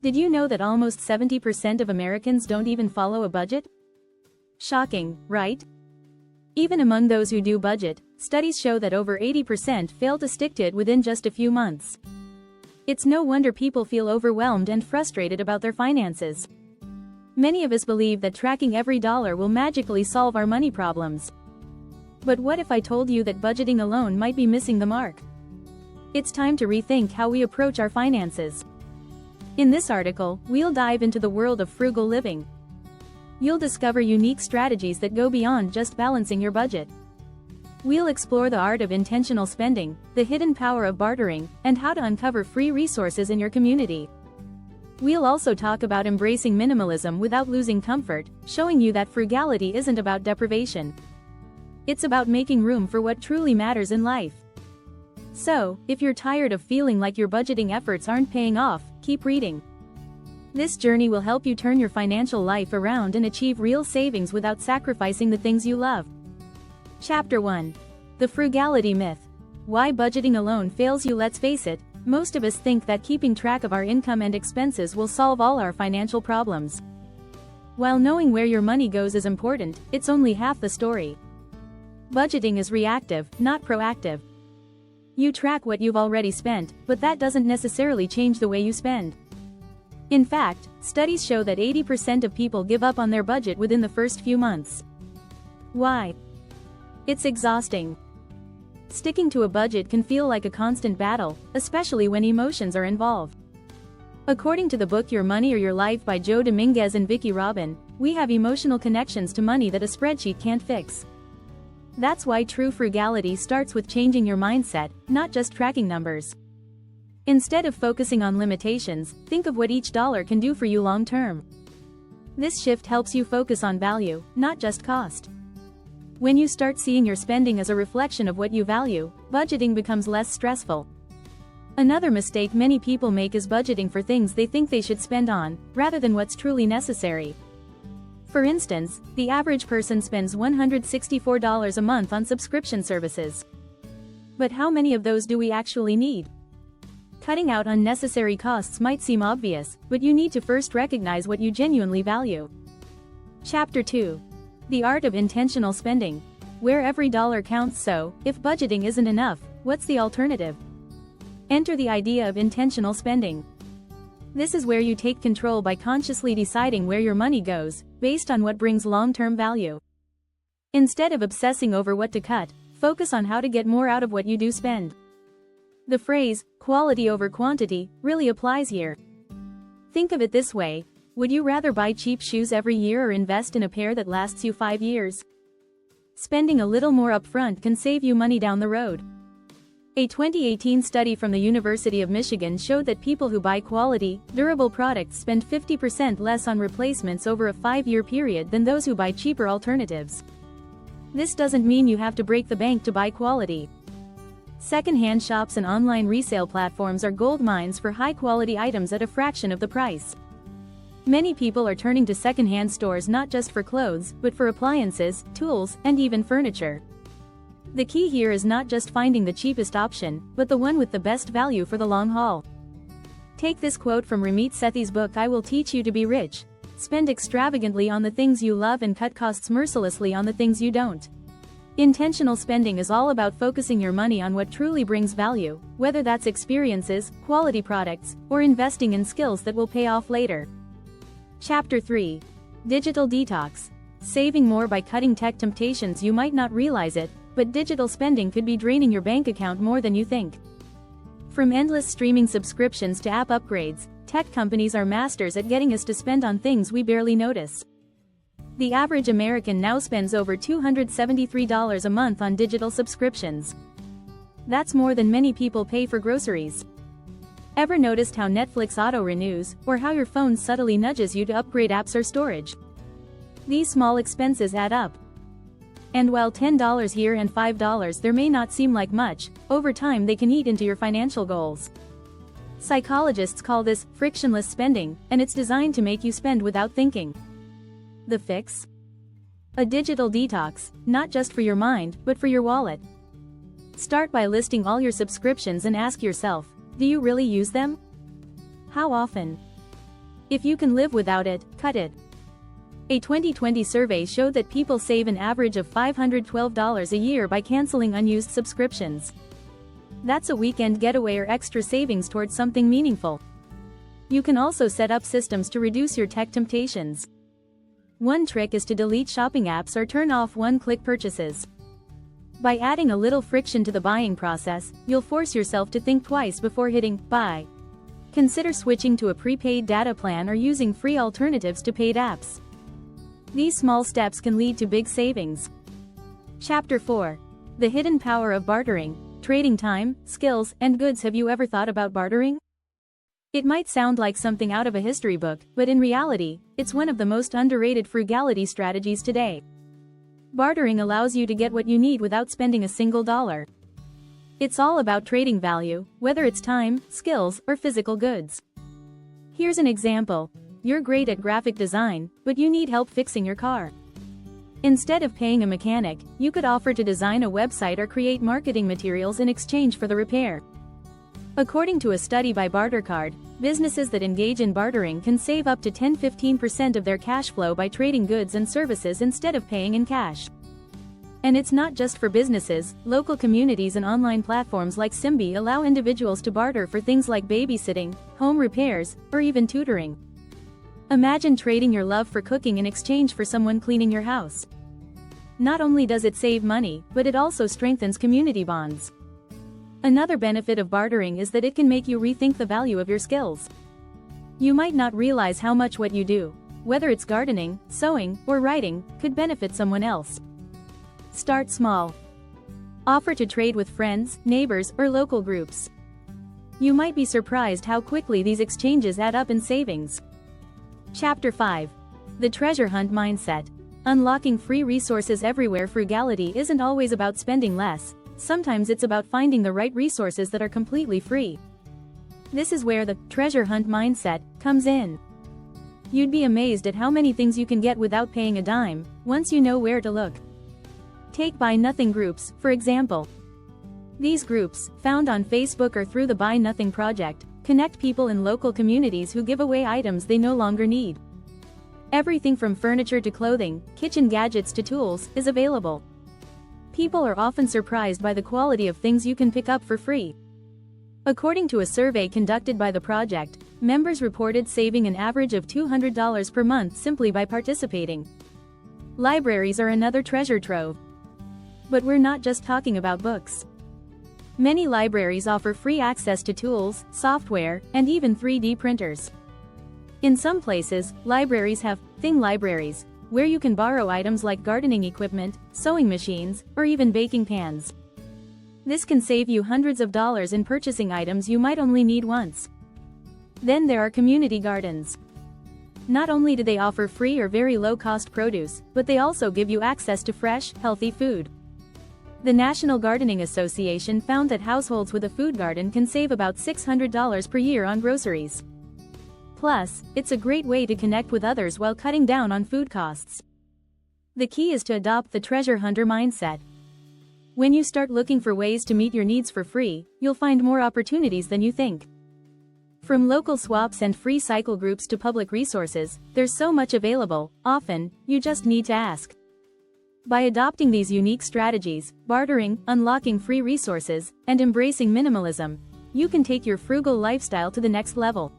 Did you know that almost 70% of Americans don't even follow a budget? Shocking, right? Even among those who do budget, studies show that over 80% fail to stick to it within just a few months. It's no wonder people feel overwhelmed and frustrated about their finances. Many of us believe that tracking every dollar will magically solve our money problems. But what if I told you that budgeting alone might be missing the mark? It's time to rethink how we approach our finances. In this article, we'll dive into the world of frugal living. You'll discover unique strategies that go beyond just balancing your budget. We'll explore the art of intentional spending, the hidden power of bartering, and how to uncover free resources in your community. We'll also talk about embracing minimalism without losing comfort, showing you that frugality isn't about deprivation. It's about making room for what truly matters in life. So, if you're tired of feeling like your budgeting efforts aren't paying off, keep reading. This journey will help you turn your financial life around and achieve real savings without sacrificing the things you love. Chapter 1. The Frugality Myth. Why budgeting alone fails you. Let's face it, most of us think that keeping track of our income and expenses will solve all our financial problems. While knowing where your money goes is important, it's only half the story. Budgeting is reactive, not proactive. You track what you've already spent, but that doesn't necessarily change the way you spend. In fact, studies show that 80% of people give up on their budget within the first few months. Why? It's exhausting. Sticking to a budget can feel like a constant battle, especially when emotions are involved. According to the book Your Money or Your Life by Joe Dominguez and Vicki Robin, we have emotional connections to money that a spreadsheet can't fix. That's why true frugality starts with changing your mindset, not just tracking numbers. Instead of focusing on limitations, think of what each dollar can do for you long term. This shift helps you focus on value, not just cost. When you start seeing your spending as a reflection of what you value, budgeting becomes less stressful. Another mistake many people make is budgeting for things they think they should spend on, rather than what's truly necessary. For instance, the average person spends $164 a month on subscription services. But how many of those do we actually need? Cutting out unnecessary costs might seem obvious, but you need to first recognize what you genuinely value. Chapter 2. The Art of Intentional Spending. Where every dollar counts. So, if budgeting isn't enough, what's the alternative? Enter the idea of intentional spending. This is where you take control by consciously deciding where your money goes, based on what brings long-term value. Instead of obsessing over what to cut, focus on how to get more out of what you do spend. The phrase, quality over quantity, really applies here. Think of it this way: would you rather buy cheap shoes every year or invest in a pair that lasts you 5 years? Spending a little more upfront can save you money down the road. A 2018 study from the University of Michigan showed that people who buy quality, durable products spend 50% less on replacements over a 5-year period than those who buy cheaper alternatives. This doesn't mean you have to break the bank to buy quality. Second-hand shops and online resale platforms are gold mines for high-quality items at a fraction of the price. Many people are turning to second-hand stores not just for clothes, but for appliances, tools, and even furniture. The key here is not just finding the cheapest option, but the one with the best value for the long haul. Take this quote from Ramit Sethi's book I Will Teach You to Be Rich. Spend extravagantly on the things you love and cut costs mercilessly on the things you don't. Intentional spending is all about focusing your money on what truly brings value, whether that's experiences, quality products, or investing in skills that will pay off later. Chapter 3. Digital Detox. Saving more by cutting tech temptations. You might not realize it, but digital spending could be draining your bank account more than you think. From endless streaming subscriptions to app upgrades, tech companies are masters at getting us to spend on things we barely notice. The average American now spends over $273 a month on digital subscriptions. That's more than many people pay for groceries. Ever noticed how Netflix auto-renews, or how your phone subtly nudges you to upgrade apps or storage? These small expenses add up. And while $10 here and $5 there may not seem like much, over time they can eat into your financial goals. Psychologists call this frictionless spending, and it's designed to make you spend without thinking. The fix? A digital detox, not just for your mind, but for your wallet. Start by listing all your subscriptions and ask yourself, do you really use them? How often? If you can live without it, cut it. A 2020 survey showed that people save an average of $512 a year by canceling unused subscriptions. That's a weekend getaway or extra savings towards something meaningful. You can also set up systems to reduce your tech temptations. One trick is to delete shopping apps or turn off one-click purchases. By adding a little friction to the buying process, you'll force yourself to think twice before hitting buy. Consider switching to a prepaid data plan or using free alternatives to paid apps. These small steps can lead to big savings. Chapter 4. The hidden power of bartering, trading time, skills, and goods. Have you ever thought about bartering? It might sound like something out of a history book, but in reality, it's one of the most underrated frugality strategies today. Bartering allows you to get what you need without spending a single dollar. It's all about trading value, whether it's time, skills, or physical goods. Here's an example. You're great at graphic design, but you need help fixing your car. Instead of paying a mechanic, you could offer to design a website or create marketing materials in exchange for the repair. According to a study by BarterCard, businesses that engage in bartering can save up to 10–15% of their cash flow by trading goods and services instead of paying in cash. And it's not just for businesses. Local communities and online platforms like Simbi allow individuals to barter for things like babysitting, home repairs, or even tutoring. Imagine trading your love for cooking in exchange for someone cleaning your house. Not only does it save money, but it also strengthens community bonds. Another benefit of bartering is that it can make you rethink the value of your skills. You might not realize how much what you do, whether it's gardening, sewing, or writing, could benefit someone else. Start small. Offer to trade with friends, neighbors, or local groups. You might be surprised how quickly these exchanges add up in savings. Chapter 5. The treasure hunt mindset. Unlocking free resources everywhere. Frugality isn't always about spending less. Sometimes it's about finding the right resources that are completely free. This is where the treasure hunt mindset comes in. You'd be amazed at how many things you can get without paying a dime, once you know where to look. Take Buy Nothing groups, for example. These groups, found on Facebook or through the Buy Nothing project, connect people in local communities who give away items they no longer need. Everything from furniture to clothing, kitchen gadgets to tools, is available. People are often surprised by the quality of things you can pick up for free. According to a survey conducted by the project, members reported saving an average of $200 per month simply by participating. Libraries are another treasure trove. But we're not just talking about books. Many libraries offer free access to tools, software, and even 3D printers. In some places, libraries have thing libraries, where you can borrow items like gardening equipment, sewing machines, or even baking pans. This can save you hundreds of dollars in purchasing items you might only need once. Then there are community gardens. Not only do they offer free or very low-cost produce, but they also give you access to fresh, healthy food. The National Gardening Association found that households with a food garden can save about $600 per year on groceries. Plus, it's a great way to connect with others while cutting down on food costs. The key is to adopt the treasure hunter mindset. When you start looking for ways to meet your needs for free, you'll find more opportunities than you think. From local swaps and free cycle groups to public resources, there's so much available. Often, you just need to ask. By adopting these unique strategies, bartering, unlocking free resources, and embracing minimalism, you can take your frugal lifestyle to the next level.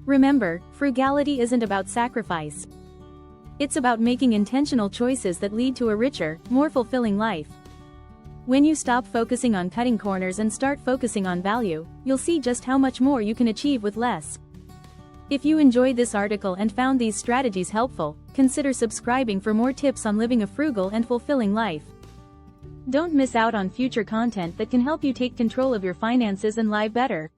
Remember, frugality isn't about sacrifice. It's about making intentional choices that lead to a richer, more fulfilling life. When you stop focusing on cutting corners and start focusing on value, you'll see just how much more you can achieve with less. If you enjoyed this article and found these strategies helpful, consider subscribing for more tips on living a frugal and fulfilling life. Don't miss out on future content that can help you take control of your finances and live better.